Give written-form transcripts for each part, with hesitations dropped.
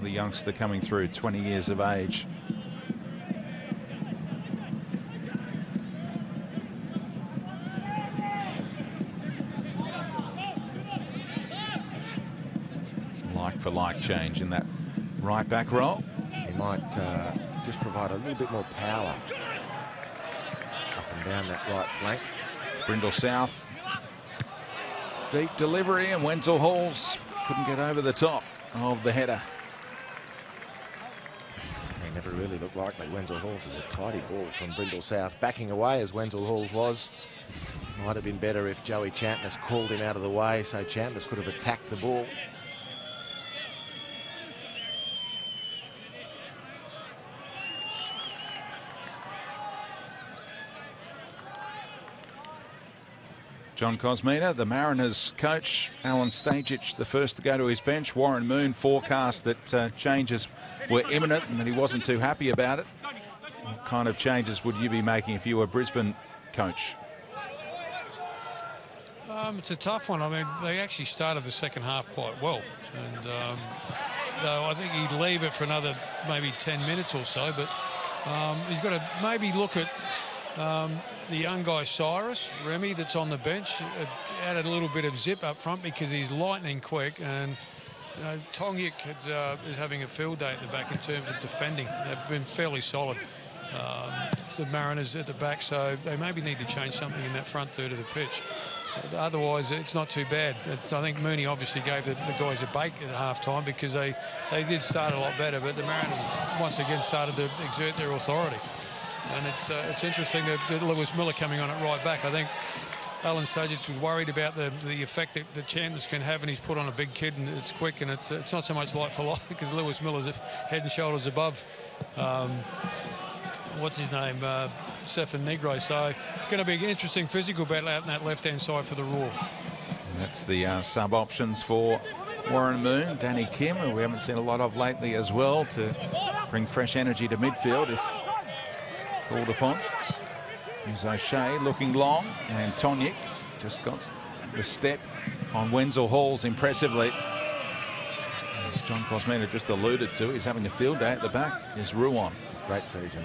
The youngster coming through, 20 years of age. Like for like change in that right back role. He might just provide a little bit more power up and down that right flank. Brindle South. Deep delivery, and Wenzel Halls couldn't get over the top of the header. They never really looked likely. Wenzel Halls is a tidy ball from Brindle South. Backing away as Wenzel Halls was. Might have been better if Joey Champness called him out of the way, so Champness could have attacked the ball. John Kosmina, the Mariners coach, Alan Stajic, the first to go to his bench. Warren Moon forecast that changes were imminent and that he wasn't too happy about it. What kind of changes would you be making if you were Brisbane coach? It's a tough one. I mean, they actually started the second half quite well. And so I think he'd leave it for another maybe 10 minutes or so. But he's got to maybe look at the young guy Cyrus, Remy, that's on the bench. Added a little bit of zip up front because he's lightning quick. And you know, Tongyik is having a field day at the back in terms of defending. They've been fairly solid, the Mariners at the back. So they maybe need to change something in that front third of the pitch. Otherwise, it's not too bad. I think Mooney obviously gave the guys a bake at half-time because they did start a lot better, but the Mariners once again started to exert their authority. And it's interesting that Lewis Miller coming on at right back. I think Alan Stajic was worried about the effect that the Champness can have, and he's put on a big kid and it's quick, and it's not so much light for light because Lewis Miller's head and shoulders above what's his name, Stefan Negro. So it's going to be an interesting physical battle out in that left-hand side for the Roar. And that's the sub options for Warren Moon. Danny Kim, who we haven't seen a lot of lately as well, to bring fresh energy to midfield if called upon. Here's O'Shea looking long, and Tongyik just got the step on Wenzel Halls impressively. As John Kosmina just alluded to, he's having a field day at the back. Here's Ruan. Great season.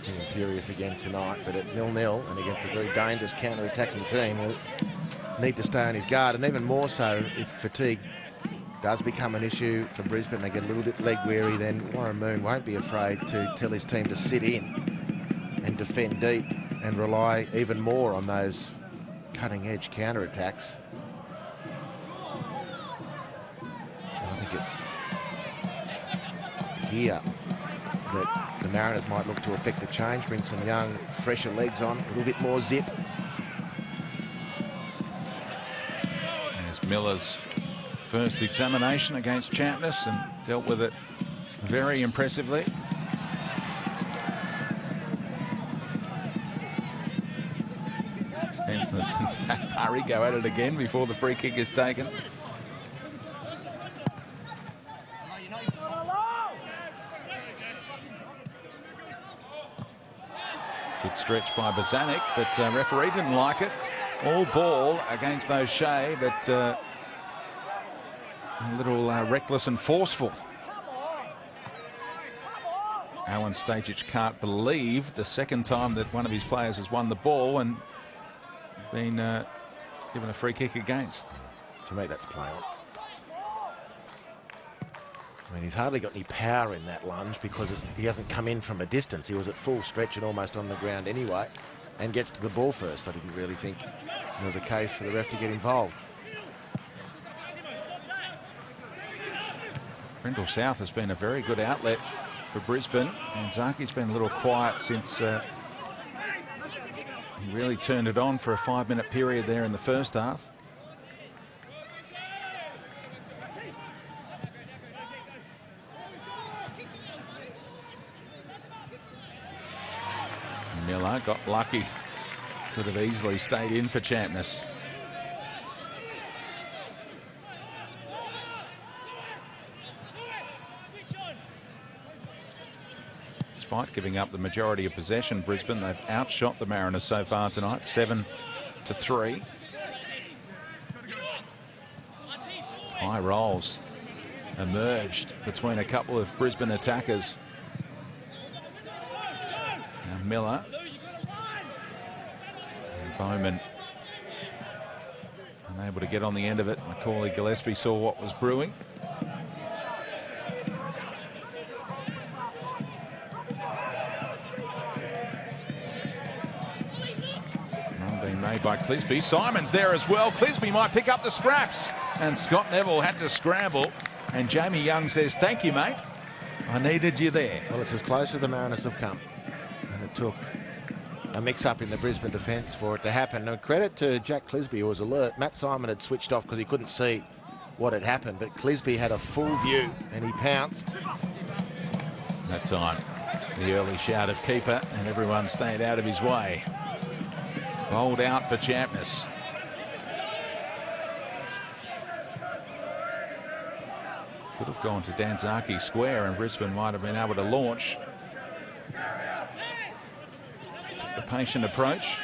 Looking imperious again tonight, but at 0-0 and against a very dangerous counter-attacking team, he'll need to stay on his guard, and even more so if fatigue does become an issue for Brisbane. They get a little bit leg weary, then Warren Moon won't be afraid to tell his team to sit in and defend deep and rely even more on those cutting-edge counter-attacks. I think it's here that the Mariners might look to effect a change, bring some young, fresher legs on, a little bit more zip. There's Miller's first examination against Champness and dealt with it very impressively. Stensness and Murray go at it again before the free kick is taken. Good stretch by Bozanic, but referee didn't like it. All ball against O'Shea, but a little reckless and forceful. Alan Stajic can't believe the second time that one of his players has won the ball and been given a free kick against. To me, that's play on. I mean, he's hardly got any power in that lunge because he hasn't come in from a distance. He was at full stretch and almost on the ground anyway, and gets to the ball first. I didn't really think there was a case for the ref to get involved. Brindle South has been a very good outlet for Brisbane, and Zaki's been a little quiet since he really turned it on for a 5-minute period there in the first half. Miller got lucky. Could have easily stayed in for Champness. Despite giving up the majority of possession, Brisbane, they've outshot the Mariners so far tonight, 7-3. High rolls emerged between a couple of Brisbane attackers. Now Miller and Bowman unable to get on the end of it. Macaulay Gillespie saw what was brewing. Run being made by Clisby. Simon's there as well. Clisby might pick up the scraps. And Scott Neville had to scramble. And Jamie Young says, thank you, mate. I needed you there. Well, it's as close as the Mariners have come. And it took a mix-up in the Brisbane defence for it to happen. And credit to Jack Clisby, who was alert. Matt Simon had switched off because he couldn't see what had happened. But Clisby had a full view and he pounced. That time, the early shout of keeper, and everyone stayed out of his way. Bowled out for Champness. Could have gone to Danzaki Square and Brisbane might have been able to launch. Took the patient approach.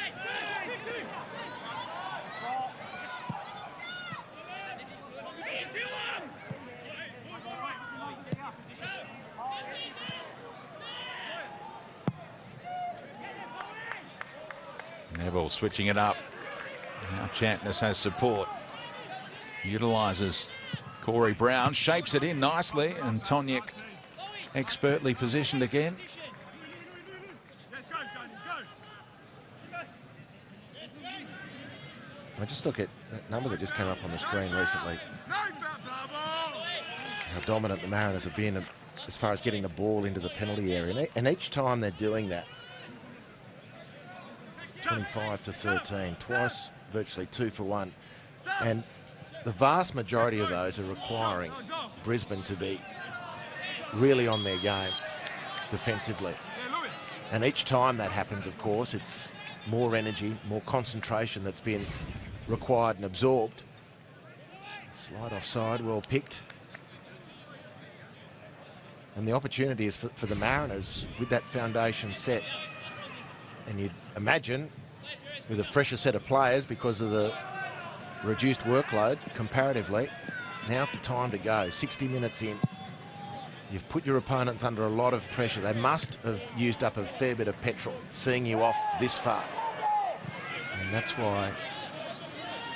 Neville switching it up. Now Champness has support. Utilises Corey Brown, shapes it in nicely, and Toniek expertly positioned again. I just look at that number that just came up on the screen recently. How dominant the Mariners have been as far as getting the ball into the penalty area. And each time they're doing that, 25 to 13, twice virtually 2 for 1. And the vast majority of those are requiring Brisbane to be really on their game defensively. And each time that happens, of course, it's more energy, more concentration that's been required and absorbed. Slide offside, well picked. And the opportunity is for the Mariners with that foundation set. And you'd imagine with a fresher set of players because of the reduced workload comparatively, now's the time to go. 60 minutes in. You've put your opponents under a lot of pressure. They must have used up a fair bit of petrol seeing you off this far. And that's why,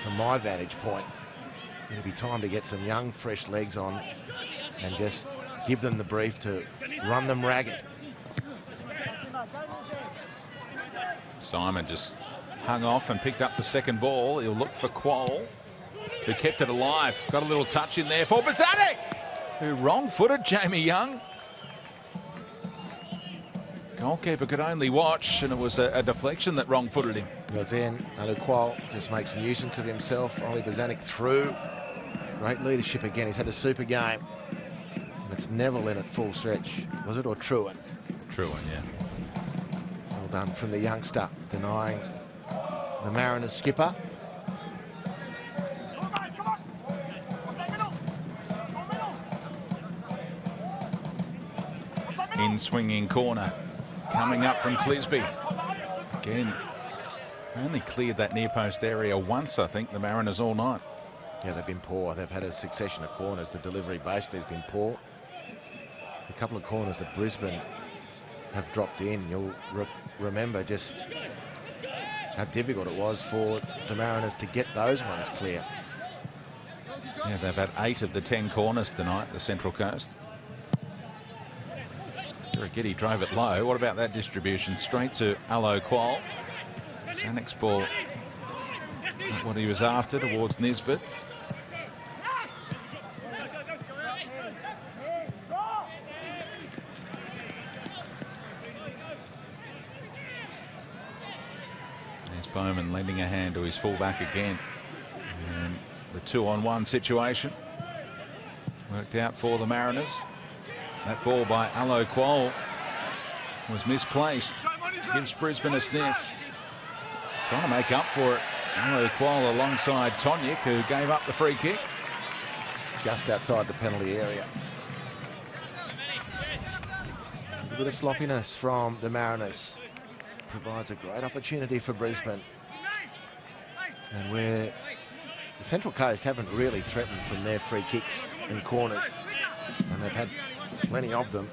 from my vantage point, it'll be time to get some young, fresh legs on and just give them the brief to run them ragged. Simon just hung off and picked up the second ball. He'll look for Quoll, who kept it alive. Got a little touch in there for Bazanek, who wrong-footed Jamie Young. Goalkeeper could only watch, and it was a deflection that wrong-footed him. Goes in. Alu Quoll just makes a nuisance of himself. Ollie Bazanek through. Great leadership again. He's had a super game. And it's Neville in at full stretch. Was it, or Truan? Truan, yeah. Well done from the youngster, denying the Mariners skipper. In swinging corner, coming up from Clisby. Again, only cleared that near post area once, I think, the Mariners all night. Yeah, they've been poor. They've had a succession of corners. The delivery basically has been poor. A couple of corners that Brisbane have dropped in. You'll remember just how difficult it was for the Mariners to get those ones clear. Yeah, they've had 8 of the 10 corners tonight, the Central Coast. Giddy drove it low. What about that distribution? Straight to Alo Quoll. Zanek's ball, not what he was after, towards Nisbet. There's Bowman lending a hand to his fullback again. And the 2-on-1 situation worked out for the Mariners. That ball by Alo Quoll was misplaced. Gives Brisbane a sniff. Trying to make up for it. Alo Quoll alongside Toniek, who gave up the free kick. Just outside the penalty area. A bit of sloppiness from the Mariners. Provides a great opportunity for Brisbane. And where the Central Coast haven't really threatened from their free kicks and corners. and they've had plenty of them.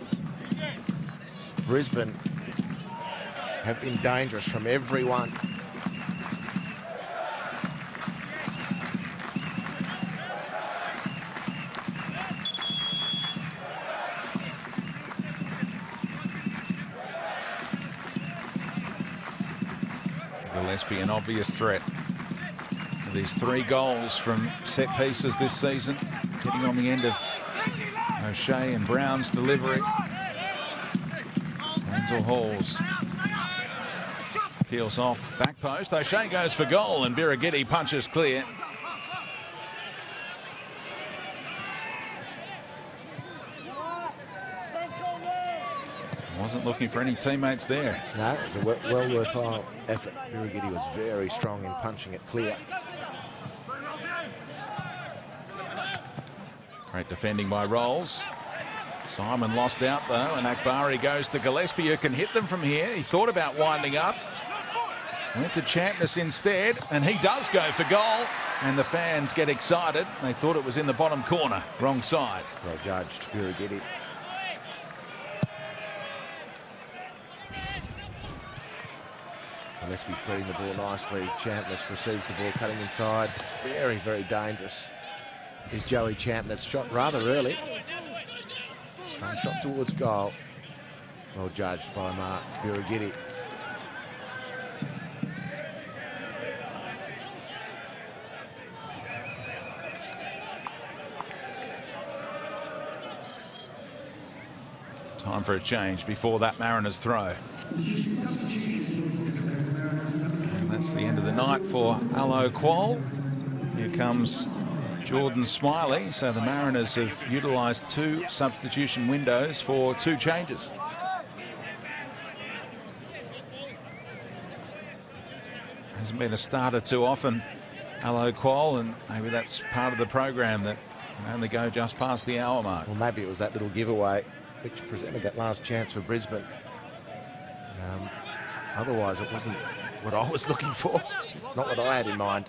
Brisbane have been dangerous from everyone. Gillespie an obvious threat. These 3 goals from set pieces this season, getting on the end of O'Shea and Brown's delivery. Denzel Halls peels off back post. O'Shea goes for goal and Birighitti punches clear. Wasn't looking for any teammates there. No, it was a well worthwhile effort. Birighitti was very strong in punching it clear. Great defending by Rolls. Simon lost out though, and Akbari goes to Gillespie, who can hit them from here. He thought about winding up. Went to Champness instead, and he does go for goal. And the fans get excited. They thought it was in the bottom corner. Wrong side. Well judged, Birighitti. Gillespie's spreading the ball nicely. Champness receives the ball, cutting inside. Very, very dangerous is Joey Champness. Shot rather early. Strong shot towards goal. Well judged by Mark Birighitti. Time for a change before that Mariners throw. And that's the end of the night for Allo Qual. Here comes Jordan Smiley. So the Mariners have utilised 2 substitution windows for 2 changes. Hasn't been a starter too often, Allo Qual, and maybe that's part of the program that can only go just past the hour mark. Well, maybe it was that little giveaway which presented that last chance for Brisbane. Otherwise, it wasn't what I was looking for. Not what I had in mind.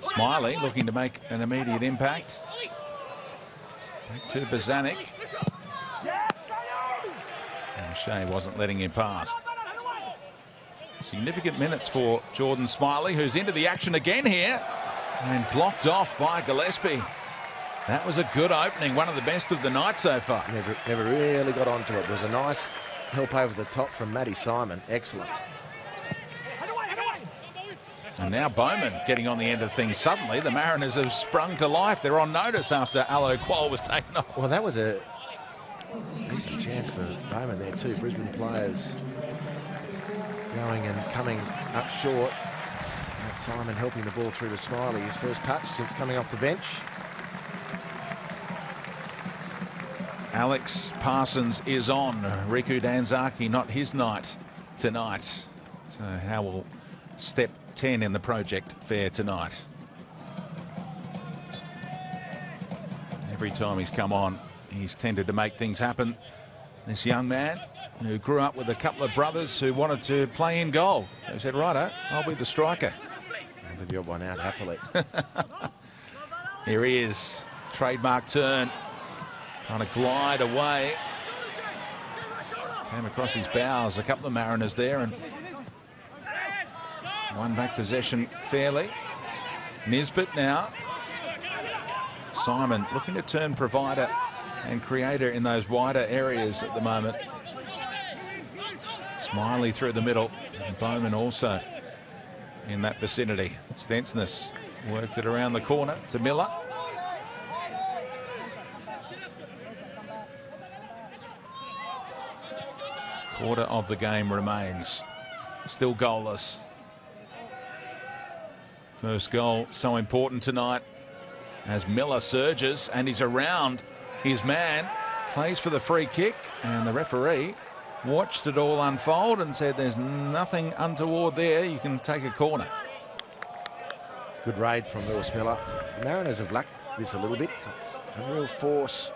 Smiley looking to make an immediate impact. Back to Bozanic. And Shea wasn't letting him past. Significant minutes for Jordan Smiley, who's into the action again here. And blocked off by Gillespie. That was a good opening, one of the best of the night so far. Never really got onto it. It was a nice help over the top from Matty Simon. Excellent. And now Bowman getting on the end of things. Suddenly the Mariners have sprung to life. They're on notice after Allo Qual was taken off. Well, that was a decent chance for Bowman there too. Brisbane players going and coming up short. Matt Simon helping the ball through to Smiley. His first touch since coming off the bench. Alex Parsons is on. Riku Danzaki, not his night tonight. So how will step 10 in the project fare tonight? Every time he's come on, he's tended to make things happen. This young man who grew up with a couple of brothers who wanted to play in goal. They said, righto, I'll be the striker. I'll be the odd one out happily. Here he is. Trademark turn. Trying to glide away. Came across his bows. A couple of Mariners there and won back possession fairly. Nisbet now. Simon looking to turn provider and creator in those wider areas at the moment. Smiley through the middle. And Bowman also in that vicinity. Stensness worked it around the corner to Miller. Quarter of the game remains. Still goalless. First goal so important tonight as Miller surges and he's around his man. Plays for the free kick and the referee watched it all unfold and said there's nothing untoward there. You can take a corner. Good raid from Lewis Miller. The Mariners have lacked this a little bit. It's a real force.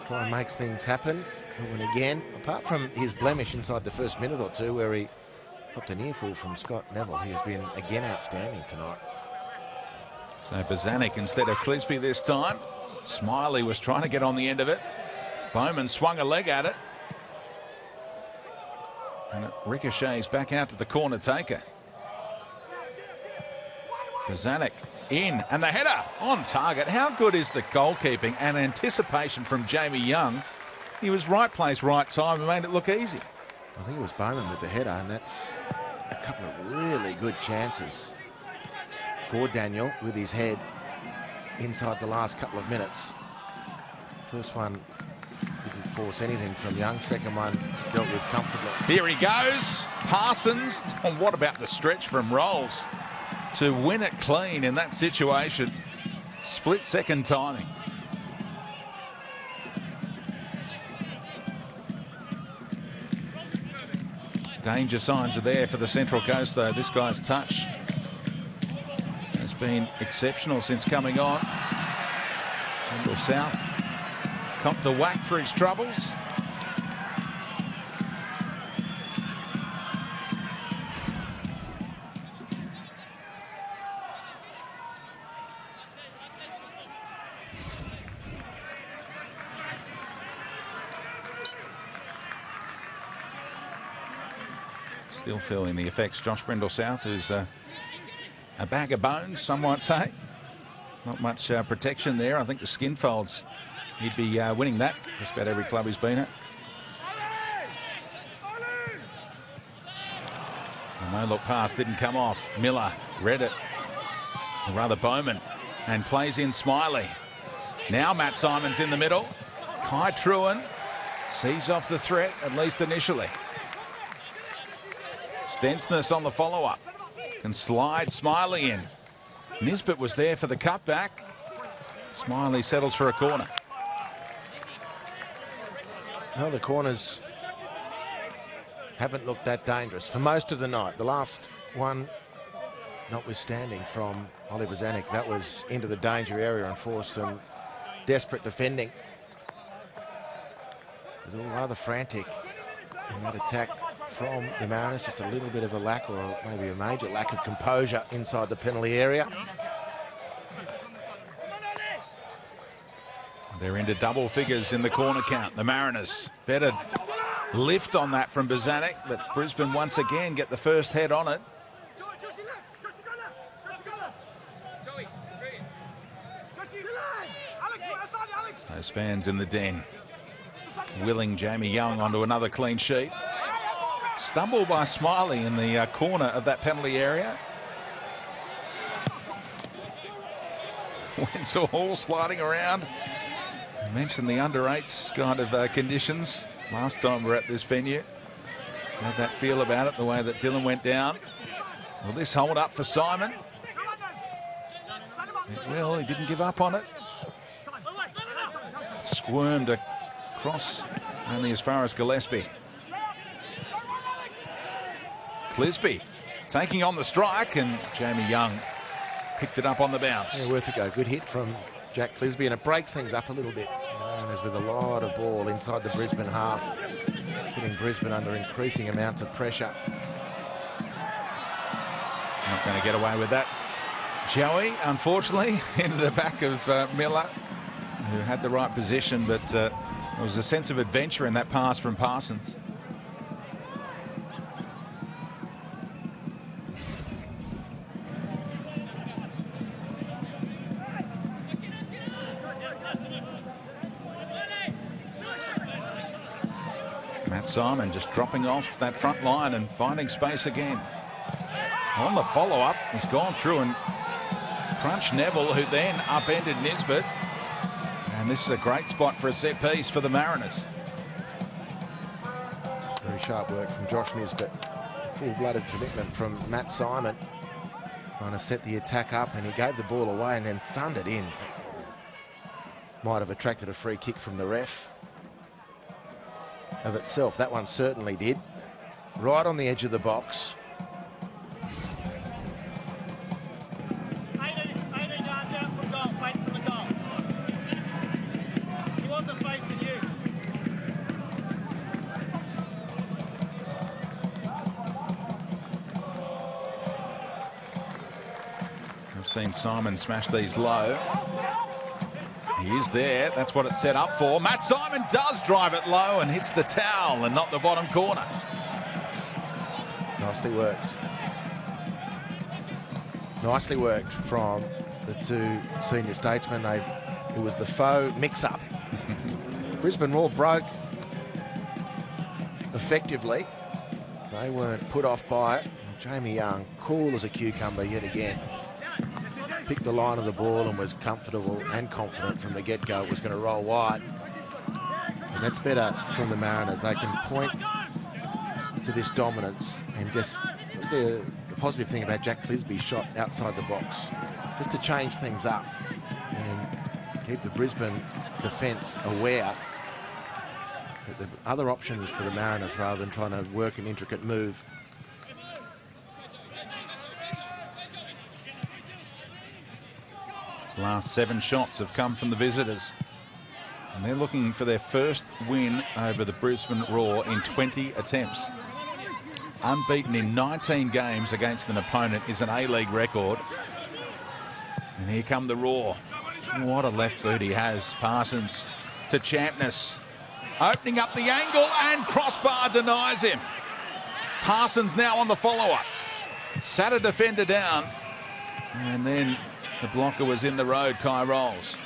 Try and makes things happen. And again, apart from his blemish inside the first minute or two where he popped an earful from Scott Neville, he has been again outstanding tonight. So Brisbane instead of Clisby this time. Smiley was trying to get on the end of it. Bowman swung a leg at it. And it ricochets back out to the corner taker. Brisbane in, and the header on target. How good is the goalkeeping and anticipation from Jamie Young? He was right place, right time, and made it look easy. I think it was Bowman with the header, and that's a couple of really good chances for Daniel with his head inside the last couple of minutes. First one didn't force anything from Young. Second one dealt with comfortably. Here he goes. Parsons. And what about the stretch from Rolls to win it clean in that situation? Split second timing. Danger signs are there for the Central Coast, though. This guy's touch has been exceptional since coming on. Kendall South copped a whack for his troubles. Still feeling the effects. Josh Brindle South, who's a bag of bones, some might say. Not much protection there. I think the skin folds, he'd be winning that just about every club he's been at. The no-look pass didn't come off. Miller read it, or rather Bowman, and plays in Smiley. Now Matt Simon's in the middle. Kai Truen sees off the threat, at least initially. Stensness on the follow-up. Can slide Smiley in. Nisbet was there for the cutback. Smiley settles for a corner. Well, the corners haven't looked that dangerous for most of the night. The last one, notwithstanding, from Ollie Brisbane, that was into the danger area and forced some desperate defending. It was all rather frantic in that attack from the Mariners. Just a little bit of a lack, or maybe a major lack of composure inside the penalty area. They're into double figures in the corner count. The Mariners better lift on that from Brisbane, but Brisbane once again get the first head on it. Those fans in the den willing Jamie Young onto another clean sheet. Stumble by Smiley in the corner of that penalty area. Wenzel Hall sliding around. I mentioned the under-8s kind of conditions last time we were at this venue. Had that feel about it, the way that Dylan went down. Will this hold up for Simon? It will. He didn't give up on it. Squirmed across only as far as Gillespie. Clisby taking on the strike, and Jamie Young picked it up on the bounce. Yeah, worth a go. Good hit from Jack Clisby, and it breaks things up a little bit. Mariners with a lot of ball inside the Brisbane half, putting Brisbane under increasing amounts of pressure. Not going to get away with that. Joey, unfortunately, into the back of Miller, who had the right position, but there was a sense of adventure in that pass from Parsons. Matt Simon just dropping off that front line and finding space again. On the follow-up, he's gone through and crunched Neville, who then upended Nisbet. And this is a great spot for a set piece for the Mariners. Very sharp work from Josh Nisbet. Full-blooded commitment from Matt Simon. Trying to set the attack up, and he gave the ball away and then thundered in. Might have attracted a free kick from the ref. Of itself, that one certainly did. Right on the edge of the box. seen Simon smash these low. He is there. That's what it's set up for. Matt Simon does drive it low and hits the towel and not the bottom corner. Nicely worked. Nicely worked from the two senior statesmen. It was the faux mix-up. Brisbane Roar broke effectively. They weren't put off by it. Jamie Young, cool as a cucumber yet again. Picked the line of the ball and was comfortable and confident from the get-go it was going to roll wide. And that's better from the Mariners. They can point to this dominance and just... The positive thing about Jack Clisby's shot outside the box, just to change things up and keep the Brisbane defence aware that there are other options for the Mariners rather than trying to work an intricate move. Last 7 shots have come from the visitors. And they're looking for their first win over the Brisbane Roar in 20 attempts. Unbeaten in 19 games against an opponent is an A-League record. And here come the Roar. What a left boot he has. Parsons to Champness. Opening up the angle and crossbar denies him. Parsons now on the follow-up. Sat a defender down. And then the blocker was in the road. Kai Rolls.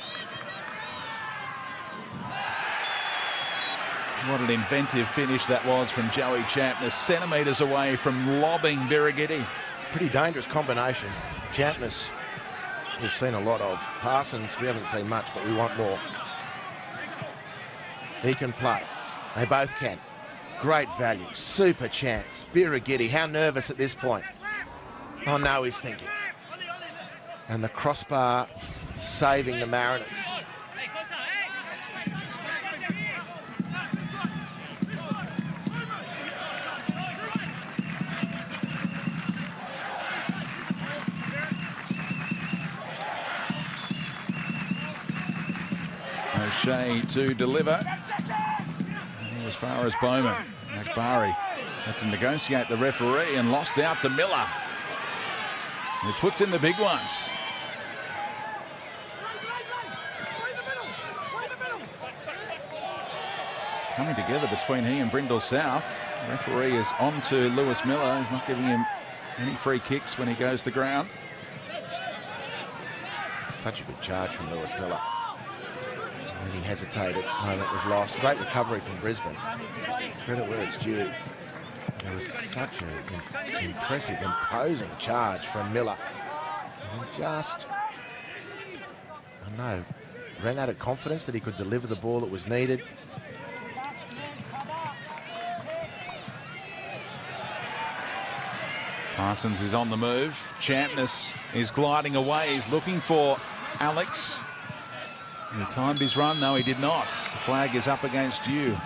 What an inventive finish that was from Joey Champness, centimetres away from lobbing Birighitti. Pretty dangerous combination. Champness, we've seen a lot of. Parsons, we haven't seen much, but we want more. He can play. They both can. Great value. Super chance. Birighitti, how nervous at this point? Oh, no, he's thinking. And the crossbar saving the Mariners. O'Shea to deliver. And as far as Bowman, Akbari had to negotiate the referee and lost out to Miller. He puts in the big ones. Coming together between he and Brindle South. The referee is on to Lewis Miller. He's not giving him any free kicks when he goes to ground. Such a good charge from Lewis Miller. And he hesitated. Moment was lost. Great recovery from Brisbane. Credit where it's due. It was such an impressive, imposing charge from Miller. And he just, I don't know, ran out of confidence that he could deliver the ball that was needed. Parsons is on the move. Champness is gliding away. He's looking for Alex. He timed his run. No, he did not. The flag is up against you,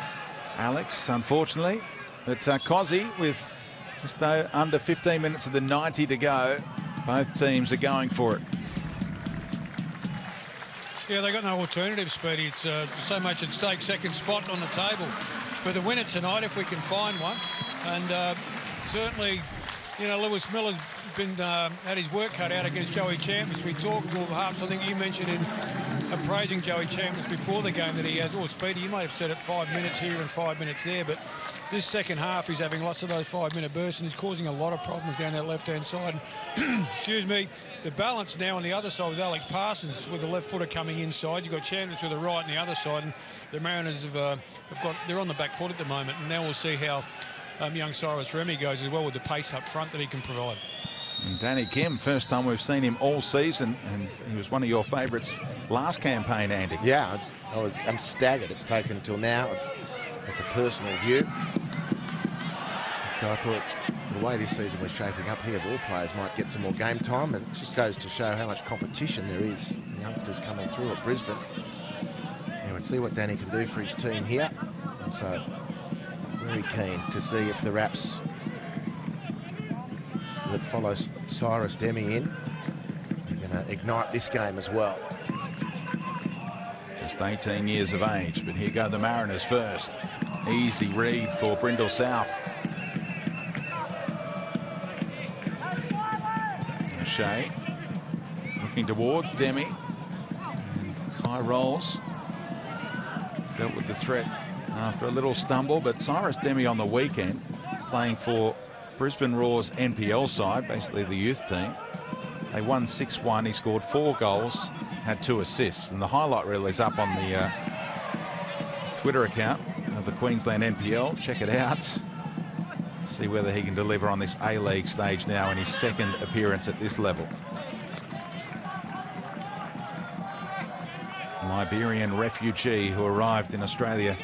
Alex, unfortunately. But Cozzy, with just under 15 minutes of the 90 to go, both teams are going for it. Yeah, they got no alternative, Speedy. It's so much at stake. Second spot on the table for the winner tonight, if we can find one. And certainly, you know, Lewis Miller's been had his work cut out against Joey Champness. We talked, perhaps I think you mentioned in appraising Joey Champness before the game that he has, Speedy, you might have said it 5 minutes here and 5 minutes there, but this second half he's having lots of those 5-minute bursts and he's causing a lot of problems down that left-hand side. Excuse me. The balance now on the other side with Alex Parsons with the left footer coming inside. You've got Champness with the right on the other side, and the Mariners they're on the back foot at the moment, and now we'll see how young Cyrus Remy goes as well with the pace up front that he can provide. And Danny Kim, first time we've seen him all season, and he was one of your favourites last campaign, Andy. Yeah, I'm staggered it's taken until now. It's a personal view. So I thought the way this season was shaping up here, all players might get some more game time, and it just goes to show how much competition there is. The youngsters coming through at Brisbane. And we'll see what Danny can do for his team here. And so very keen to see if the Raps that follows Cyrus Demi in are going to ignite this game as well. Just 18 years of age, but here go the Mariners first. Easy read for Brindle South. O'Shea Looking towards Demi. And Kai Rolls dealt with the threat after a little stumble, but Cyrus Demi on the weekend playing for Brisbane Roar's NPL side, basically the youth team. They won 6-1. He scored 4 goals, had 2 assists. And the highlight reel is up on the Twitter account of the Queensland NPL. Check it out. See whether he can deliver on this A-League stage now in his second appearance at this level. Liberian refugee who arrived in Australia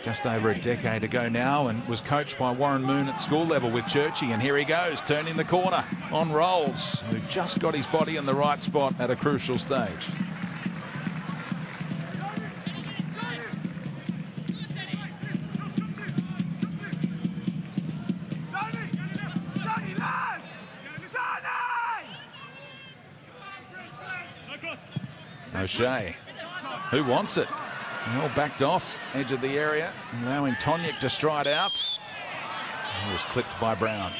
just over a decade ago now and was coached by Warren Moon at school level with Churchy. And here he goes, turning the corner on Rolls, who just got his body in the right spot at a crucial stage. O'Shea, who wants it? Well, backed off, edge of the area, allowing Tonic to stride out. He was clipped by Brown.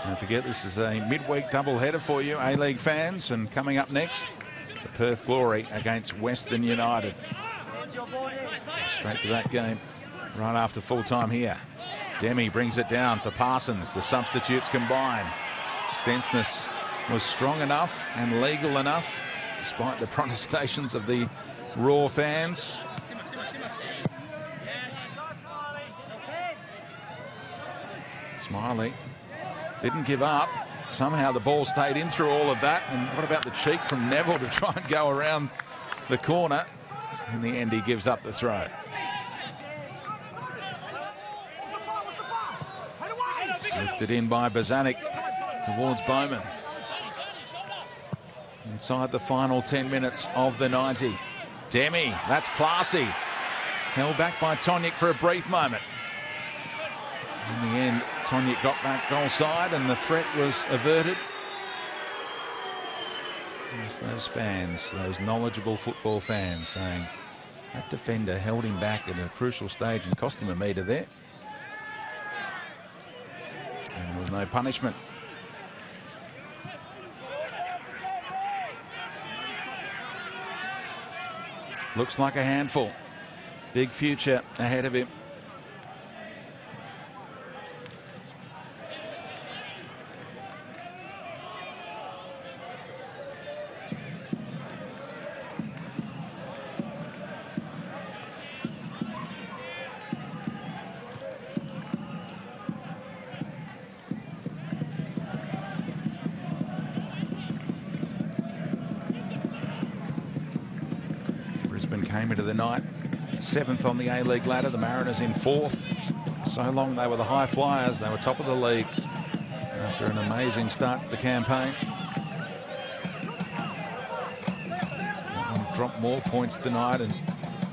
Don't forget, this is a midweek doubleheader for you, A-League fans, and coming up next, the Perth Glory against Western United. Straight to that game right after full time here. Demi brings it down for Parsons. The substitutes combine. Stensness was strong enough and legal enough, despite the protestations of the Raw fans. Smiley didn't give up. Somehow the ball stayed in through all of that. And what about the cheek from Neville to try and go around the corner? In the end, he gives up the throw. Lifted in by Bozanic towards Bowman. Inside the final 10 minutes of the 90. Demi, that's classy. Held back by Tonic for a brief moment. In the end, Tonic got back goal side and the threat was averted. There's those fans, those knowledgeable football fans saying that defender held him back at a crucial stage and cost him a metre there. And there was no punishment. Looks like a handful. Big future ahead of him. Came into the night 7th on the A-League ladder. The Mariners in 4th. For so long they were the high flyers. They were top of the league after an amazing start to the campaign. Dropped more points tonight and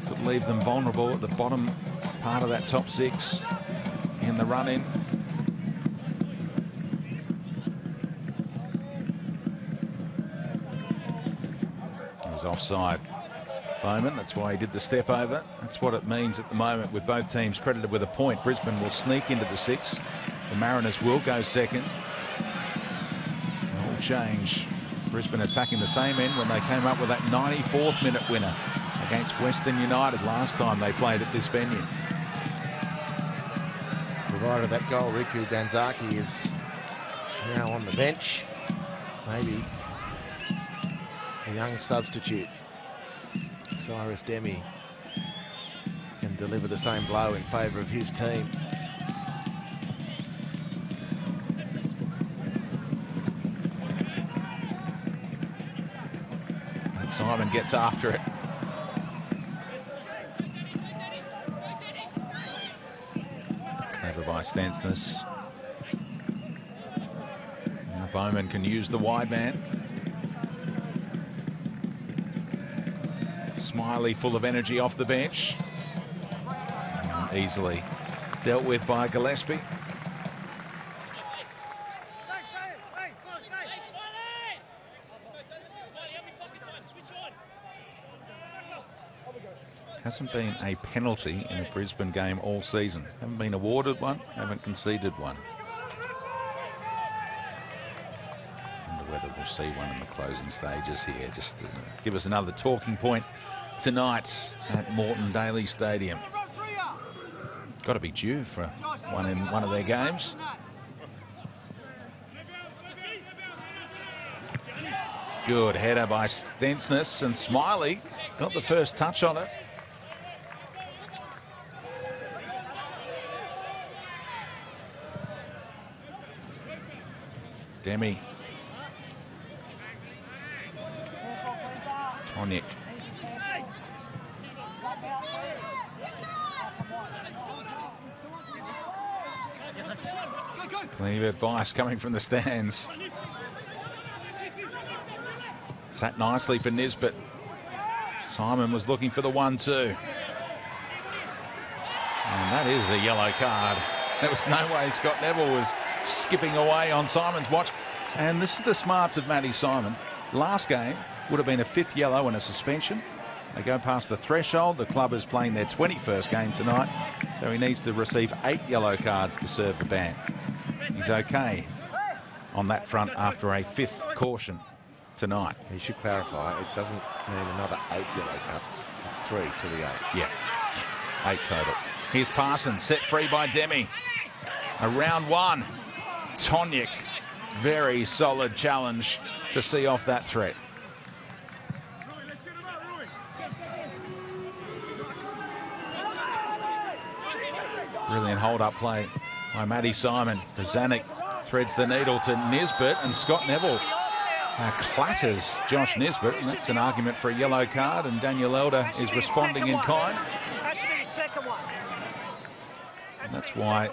could leave them vulnerable at the bottom part of that top 6 in the run-in. It was offside. Bowman, that's why he did the step over. That's what it means at the moment with both teams credited with a point. Brisbane will sneak into the 6. The Mariners will go second. All change. Brisbane attacking the same end when they came up with that 94th minute winner against Western United last time they played at this venue. Provider of that goal, Riku Danzaki, is now on the bench. Maybe a young substitute. Cyrus Demi can deliver the same blow in favour of his team. And Simon gets after it. Over by Stensness. Now Bowman can use the wide man. Smiley full of energy off the bench. And easily dealt with by Gillespie. Hasn't been a penalty in a Brisbane game all season. Haven't been awarded one, haven't conceded one. Wonder whether we'll see one in the closing stages here, just to give us another talking point tonight at Moreton Daly Stadium. Got to be due for one in one of their games. Good header by Stensness, and Smiley got the first touch on it. Demi. Tonic. Plenty of advice coming from the stands. Sat nicely for Nisbet. Simon was looking for the 1-2. And that is a yellow card. There was no way Scott Neville was skipping away on Simon's watch. And this is the smarts of Matty Simon. Last game would have been a 5th yellow and a suspension. They go past the threshold. The club is playing their 21st game tonight, so he needs to receive 8 yellow cards to serve a ban. He's okay on that front after a 5th caution tonight. He should clarify, it doesn't mean another 8 yellow card. It's 3 to the 8. Yeah, 8 total. Here's Parsons, set free by Demi. Around 1. Tonic, very solid challenge to see off that threat. Brilliant hold-up play by Matty Simon. Zanuck threads the needle to Nisbet, and Scott Neville clatters Josh Nisbet, and that's an argument for a yellow card, and Daniel Elder is responding in kind. And that's why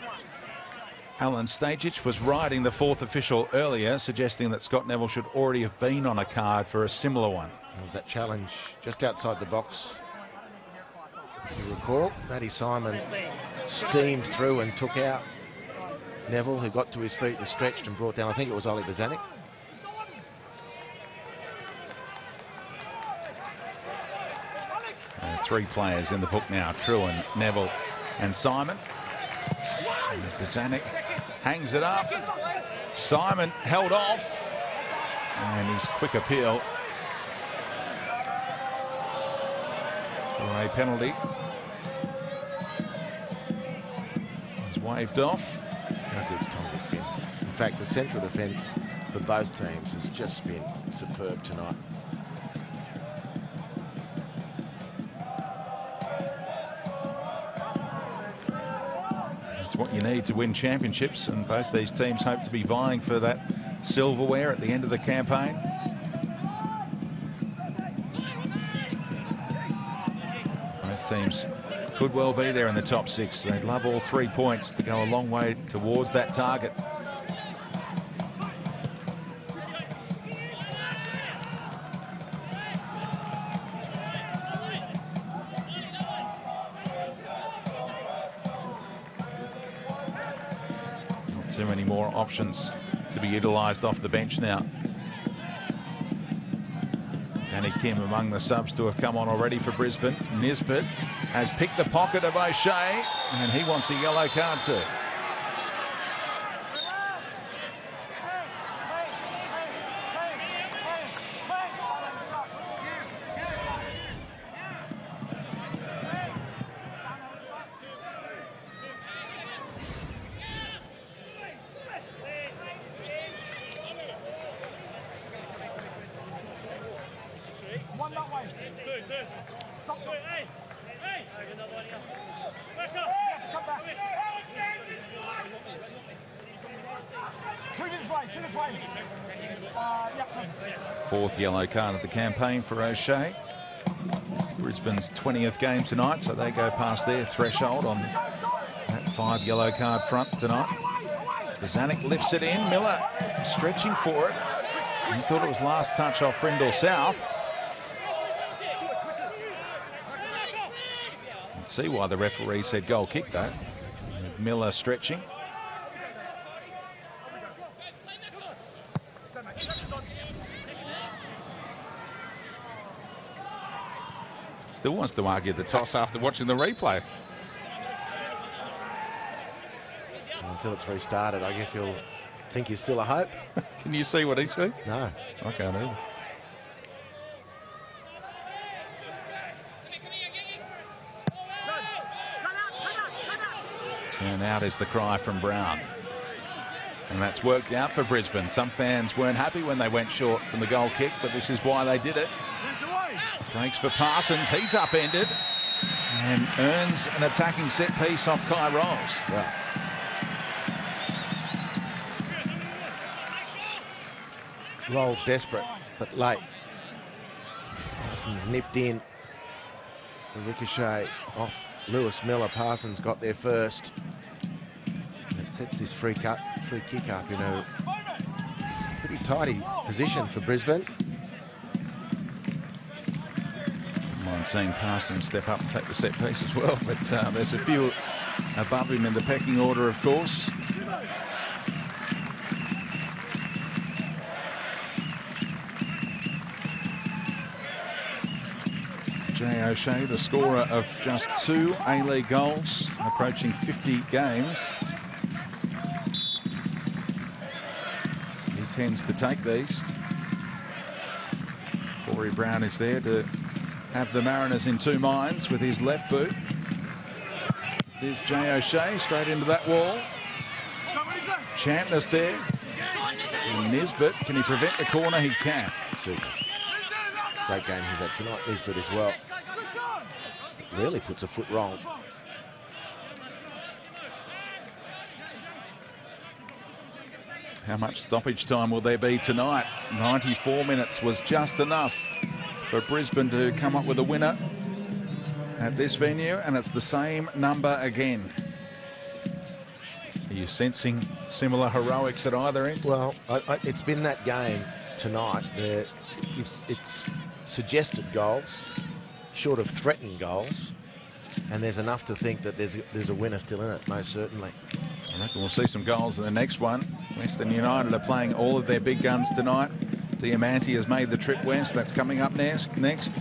Alan Stajic was riding the 4th official earlier, suggesting that Scott Neville should already have been on a card for a similar one. There was that challenge just outside the box. If you recall, Matty Simon steamed through and took out Neville, who got to his feet and stretched and brought down, I think it was Oliver Zanuck. Three players in the book now, Trewin, Neville and Simon. And Zanuck hangs it up. Simon held off, and his quick appeal for a penalty was waved off. How good's Tonic been? In fact, the central defence for both teams has just been superb tonight. What you need to win championships, and both these teams hope to be vying for that silverware at the end of the campaign. Both teams could well be there in the top 6. They'd love all 3 points to go a long way towards that target. Too many more options to be utilised off the bench now. Danny Kim among the subs to have come on already for Brisbane. Nisbet has picked the pocket of O'Shea, and he wants a yellow card too. Fourth yellow card of the campaign for O'Shea. It's Brisbane's 20th game tonight, so they go past their threshold on that 5 yellow card front tonight. Zanuck lifts it in. Miller stretching for it. He thought it was last touch off Brindle South. Let's see why the referee said goal kick though. Miller stretching. Still wants to argue the toss after watching the replay. Until it's restarted, I guess he'll think he's still a hope. Can you see what he sees? No. I can't either. Turn out is the cry from Brown. And that's worked out for Brisbane. Some fans weren't happy when they went short from the goal kick, but this is why they did it. Breaks for Parsons. He's upended and earns an attacking set piece off Kai Rolls. Well, Rolls desperate, but late. Parsons nipped in. The ricochet off Lewis Miller. Parsons got there first. And it sets this free kick up in a pretty tidy position for Brisbane. I'm seeing Parsons step up and take the set piece as well, but there's a few above him in the pecking order, of course. Jay O'Shea, the scorer of just 2 A-League goals, approaching 50 games. He tends to take these. Corey Brown is there to have the Mariners in 2 minds with his left boot. There's Jay O'Shea straight into that wall. Champness there. And Nisbet, can he prevent the corner? He can. Super. Great game he's had tonight, Nisbet as well. Really puts a foot wrong. How much stoppage time will there be tonight? 94 minutes was just enough for Brisbane to come up with a winner at this venue, and it's the same number again. Are you sensing similar heroics at either end? Well, it's been that game tonight. It's suggested goals, short of threatened goals, and there's enough to think that there's a winner still in it, most certainly. I reckon we'll see some goals in the next one. Western United are playing all of their big guns tonight. Diamanti has made the trip west. That's coming up next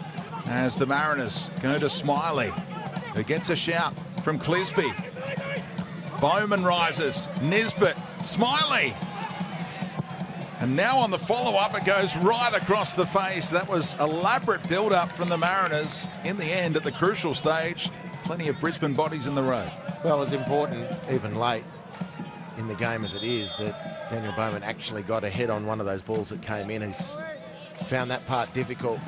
as the Mariners go to Smiley, who gets a shout from Clisby. Bowman rises. Nisbet. Smiley. And now on the follow-up, it goes right across the face. That was elaborate build-up from the Mariners. In the end, at the crucial stage, plenty of Brisbane bodies in the road. Well, it's important, even late in the game as it is, that Daniel Bowman actually got ahead on one of those balls that came in. He's found that part difficult.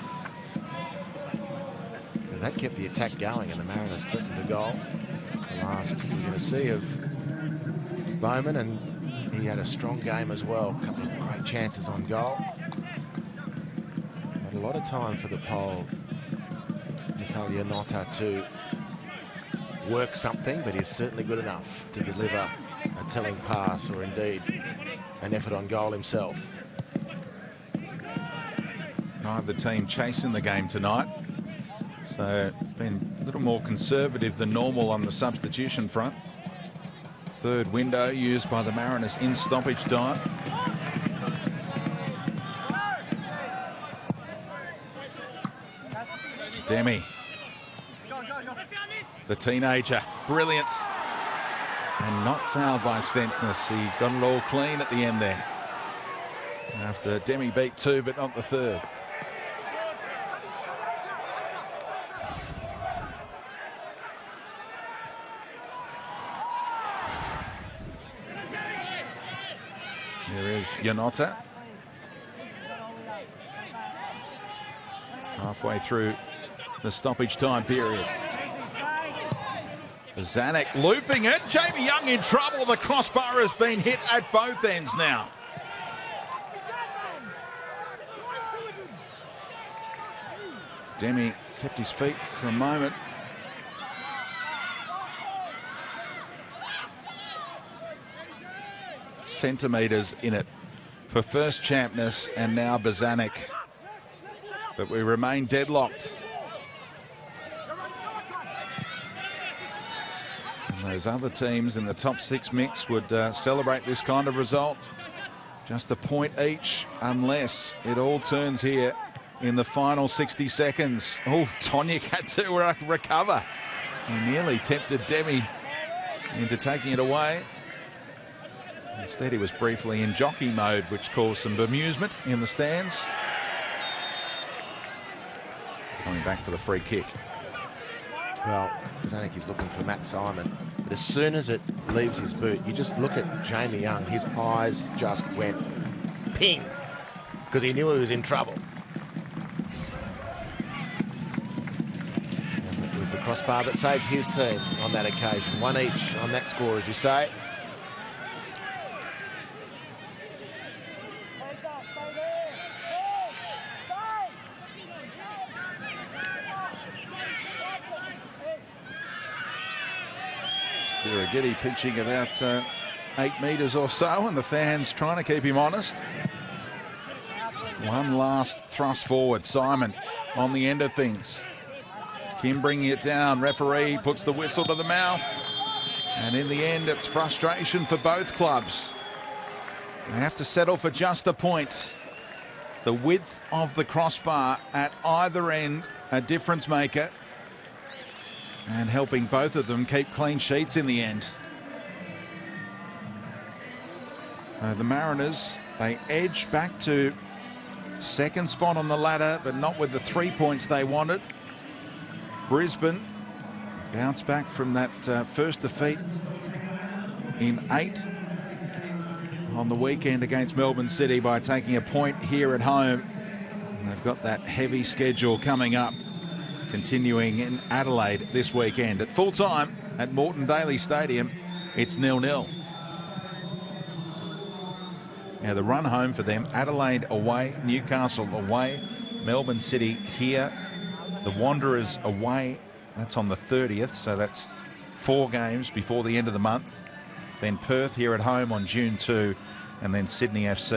But that kept the attack going, and the Mariners threatened a goal. The last we're going to see of Bowman, and he had a strong game as well. A couple of great chances on goal. Not a lot of time for the pole, Mikhail Yanota, to work something, but he's certainly good enough to deliver a telling pass, or indeed an effort on goal himself. Neither team chasing the game tonight, so it's been a little more conservative than normal on the substitution front. Third window used by the Mariners in stoppage time. Demi, the teenager, brilliant. And not fouled by Stensness. He got it all clean at the end there. After Demi beat 2, but not the third. There is Yanota. Halfway through the stoppage time period. Zanuck looping it. Jamie Young in trouble. The crossbar has been hit at both ends now. Demi kept his feet for a moment. Centimetres in it for first Champness and now Bozanic. But we remain deadlocked. Those other teams in the top 6 mix would celebrate this kind of result. Just a point each, unless it all turns here in the final 60 seconds. Oh, Tonic had to recover. He nearly tempted Demi into taking it away. Instead, he was briefly in jockey mode, which caused some bemusement in the stands. Coming back for the free kick. Well, Zanuck is looking for Matt Simon, but as soon as it leaves his boot, you just look at Jamie Young. His eyes just went ping because he knew he was in trouble. And it was the crossbar that saved his team on that occasion. One each on that score, as you say. Giddy pitching about 8 metres or so, and the fans trying to keep him honest. One last thrust forward. Simon on the end of things. Kim bringing it down. Referee puts the whistle to the mouth. And in the end, it's frustration for both clubs. They have to settle for just a point. The width of the crossbar at either end, a difference maker. And helping both of them keep clean sheets in the end. So the Mariners, they edge back to second spot on the ladder, but not with the 3 points they wanted. Brisbane bounce back from that first defeat in 8 on the weekend against Melbourne City by taking a point here at home. And they've got that heavy schedule coming up, continuing in Adelaide this weekend. At full time at Moreton Daily Stadium, it's 0-0. Now the run home for them: Adelaide away, Newcastle away, Melbourne City here, the Wanderers away. That's on the 30th, so that's 4 games before the end of the month. Then Perth here at home on June 2, and then Sydney FC